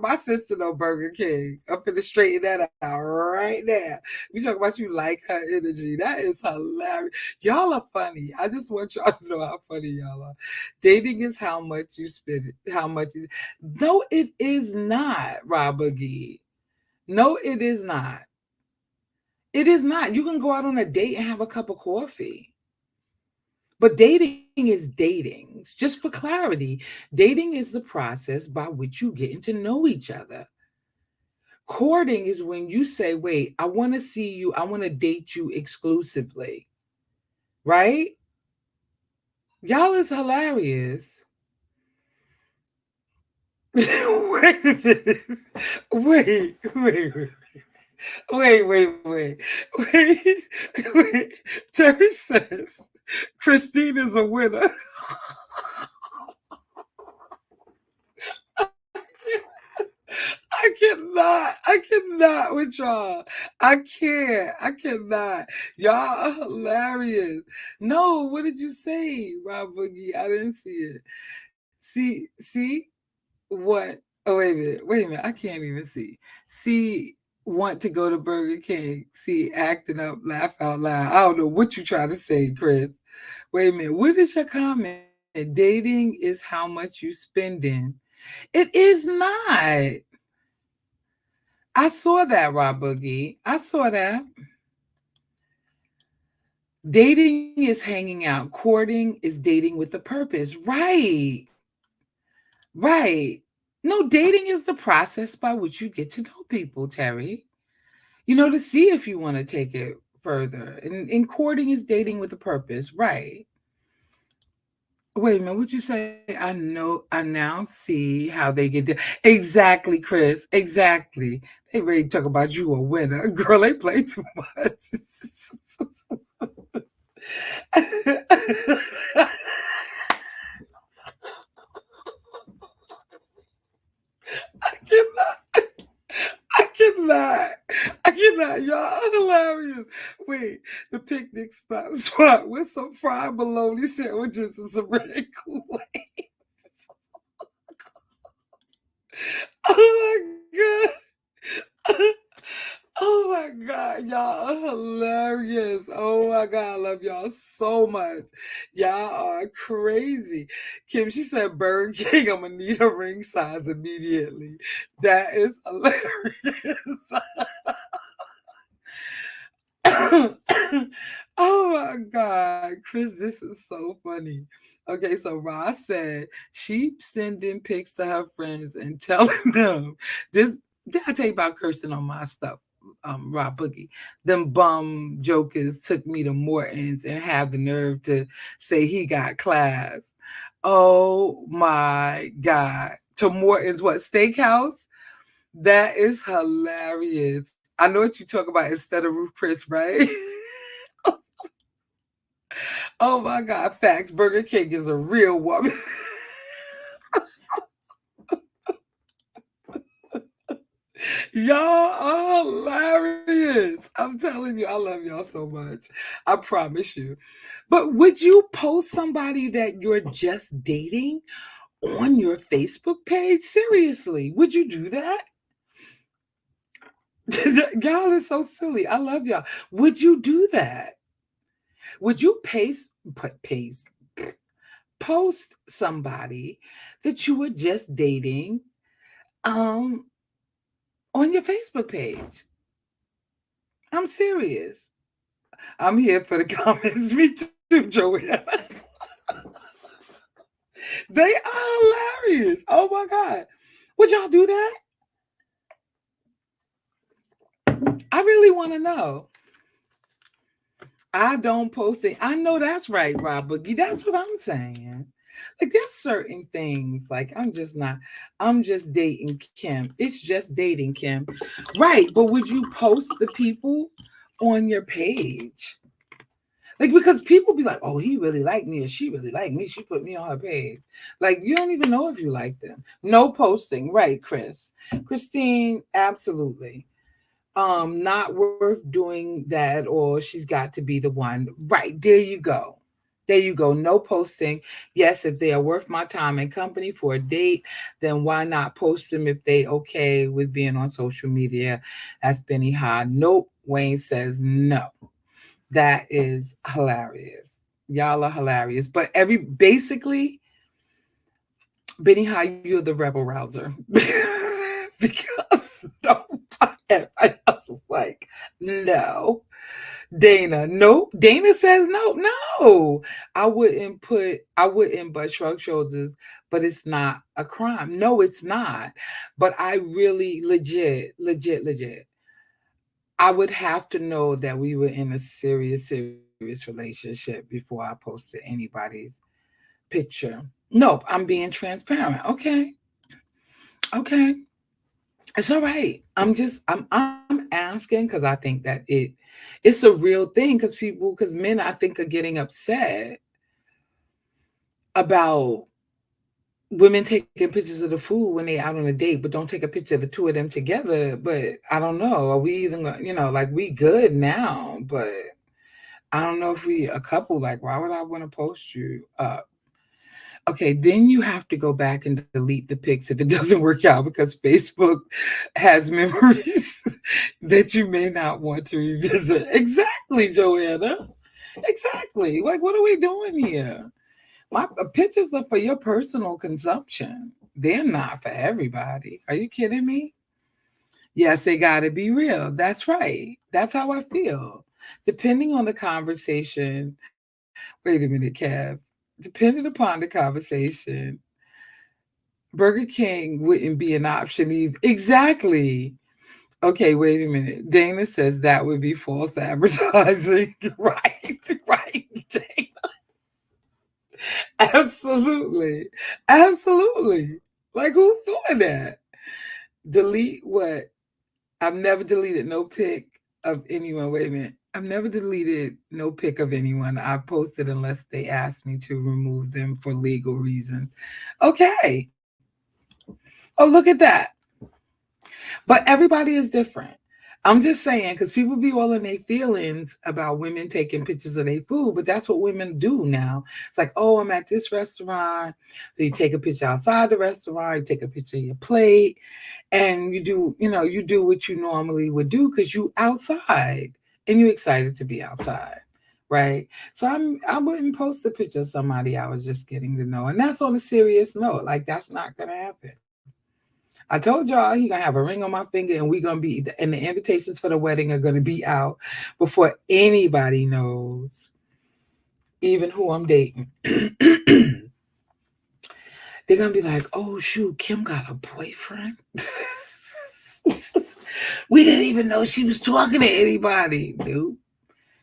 my sister no Burger King. I'm finna straighten that out right now. We talking about you like her energy. That is hilarious. Y'all are funny. I just want y'all to know how funny y'all are. Dating is how much you spend. How much? No, it is not, Rob Boogie. No, it is not. It is not. You can go out on a date and have a cup of coffee. But dating is dating. Just for clarity, dating is the process by which you getting to know each other. Courting is when you say, wait, I want to see you, I want to date you exclusively. Right? Y'all is hilarious. Wait a minute. Wait. Wait. Wait. Terry says Christine is a winner. I cannot with y'all. I cannot. Y'all are hilarious. No, what did you say, Rob Boogie? I didn't see it. See what? Oh, wait a minute. I can't even see. See, want to go to Burger King. See, acting up, laugh out loud. I don't know what you trying to say, Chris. Wait a minute. What is your comment? Dating is how much you spending. It is not. I saw that, Rob Boogie. I saw that. Dating is hanging out. Courting is dating with a purpose. Right. Right. No, dating is the process by which you get to know people, Terry. To see if you want to take it further. And courting is dating with a purpose. Right. Wait a minute, what you say? I now see how they get there. Exactly, Chris. Exactly. They ready to talk about you a winner. Girl, they play too much. I cannot. I cannot. I cannot. Y'all are hilarious. Wait, the picnic spot with some fried bologna sandwiches and some red Kool-Aid. Oh my god. Oh my god, y'all are hilarious. Oh my god, I love y'all so much. Y'all are crazy. Kim, she said Burger King, I'm gonna need a ring size immediately. That is hilarious. Oh my God, Chris, this is so funny. Okay, so Ross said she sending pics to her friends and telling them this. Did I tell you about cursing on my stuff? Rob Boogie. Them bum jokers took me to Morton's and have the nerve to say he got class. Oh my God. To Morton's, what, steakhouse? That is hilarious. I know what you talk about instead of Ruth Chris, right? Oh my God, facts. Burger King is a real woman. Y'all are hilarious. I'm telling you, I love y'all so much. I promise you. But would you post somebody that you're just dating on your Facebook page? Seriously, would you do that? Y'all is so silly. I love y'all. Would you do that? Would you paste post somebody that you were just dating um on your Facebook page? I'm serious. I'm here for the comments. Me too, Joanna. They are hilarious. Oh my God. Would y'all do that? I really want to know. I don't post it. I know that's right, Rob Boogie. That's what I'm saying. Like there's certain things like I'm just dating Kim. It's just dating Kim. Right, but would you post the people on your page? Like because people be like, "Oh, he really liked me or she really liked me. She put me on her page." Like you don't even know if you like them. No posting, right, Chris? Christine, absolutely. Not worth doing that or she's got to be the one. Right, there you go. There you go. No posting. Yes, if they are worth my time and company for a date, then why not post them if they okay with being on social media? That's Benny Ha. Nope. Wayne says no. That is hilarious. Y'all are hilarious. But basically, Benny Ha, you're the rebel rouser. Because everybody else is like, no. Dana, nope. Dana says no, no. I wouldn't but shrug shoulders, but it's not a crime. No, it's not. But I really legit. I would have to know that we were in a serious relationship before I posted anybody's picture. Nope, I'm being transparent. Okay. Okay. It's all right. I'm asking because I think that it's a real thing because men I think are getting upset about women taking pictures of the food when they out on a date, but don't take a picture of the two of them together. But I don't know. Are we even like we good now? But I don't know if we a couple. Like, why would I want to post you up? Okay, then you have to go back and delete the pics if it doesn't work out because Facebook has memories that you may not want to revisit. Exactly, Joanna. Exactly. Like, what are we doing here? My pictures are for your personal consumption. They're not for everybody. Are you kidding me? Yes, they got to be real. That's right. That's how I feel. Depending on the conversation, wait a minute, Kev. Depending upon the conversation, Burger King wouldn't be an option either. Exactly. Okay, wait a minute. Dana says that would be false advertising. Right, right. Dana. Absolutely. Absolutely. Like, who's doing that? Delete what? I've never deleted no pic of anyone. Wait a minute. I've never deleted no pic of anyone I posted unless they asked me to remove them for legal reasons. Okay. Oh, look at that. But everybody is different. I'm just saying, because people be all in their feelings about women taking pictures of their food, but that's what women do now. It's like, oh, I'm at this restaurant. So you take a picture outside the restaurant, you take a picture of your plate, and you do what you normally would do because you outside and you're excited to be outside. Right. So I wouldn't post a picture of somebody I was just getting to know. And that's on a serious note. Like that's not gonna happen. I told y'all he gonna have a ring on my finger, and we gonna be, and the invitations for the wedding are gonna be out before anybody knows, even who I'm dating. They're gonna be like, "Oh shoot, Kim got a boyfriend." We didn't even know she was talking to anybody, dude.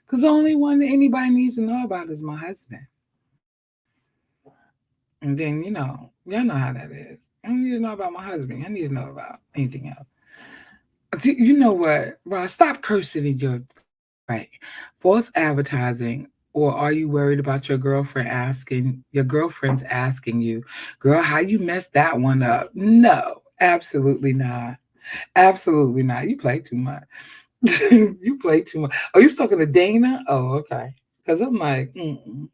Because the only one that anybody needs to know about is my husband. And then y'all know how that is. I don't need to know about my husband. I need to know about anything else. You know what, Ross? Stop cursing in your right. False advertising, or are you worried about your girlfriend's asking you, girl, how you messed that one up? No, absolutely not. Absolutely not. You play too much. You play too much. Oh, you talking to Dana? Oh, okay. Because I'm like, mm-mm.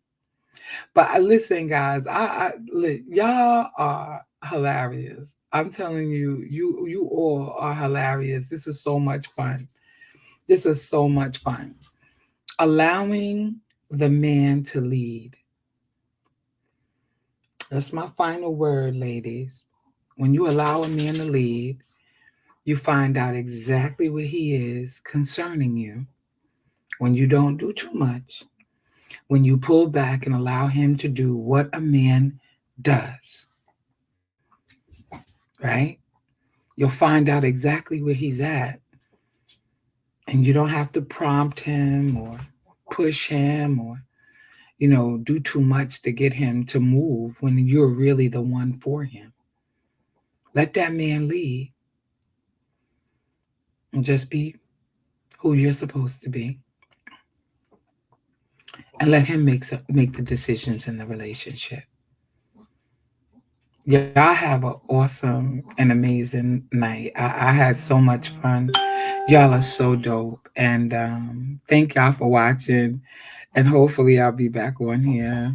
But listen, guys, y'all are hilarious. I'm telling you, you all are hilarious. This was so much fun. This was so much fun. Allowing the man to lead. That's my final word, ladies. When you allow a man to lead, you find out exactly what he is concerning you. When you don't do too much, when you pull back and allow him to do what a man does, right? You'll find out exactly where he's at. And you don't have to prompt him or push him or, do too much to get him to move when you're really the one for him. Let that man lead and just be who you're supposed to be. And let him make the decisions in the relationship. Y'all have an awesome and amazing night. I had so much fun. Y'all are so dope. And thank y'all for watching. And hopefully, I'll be back on here.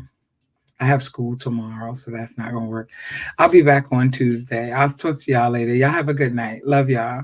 I have school tomorrow, so that's not going to work. I'll be back on Tuesday. I'll talk to y'all later. Y'all have a good night. Love y'all.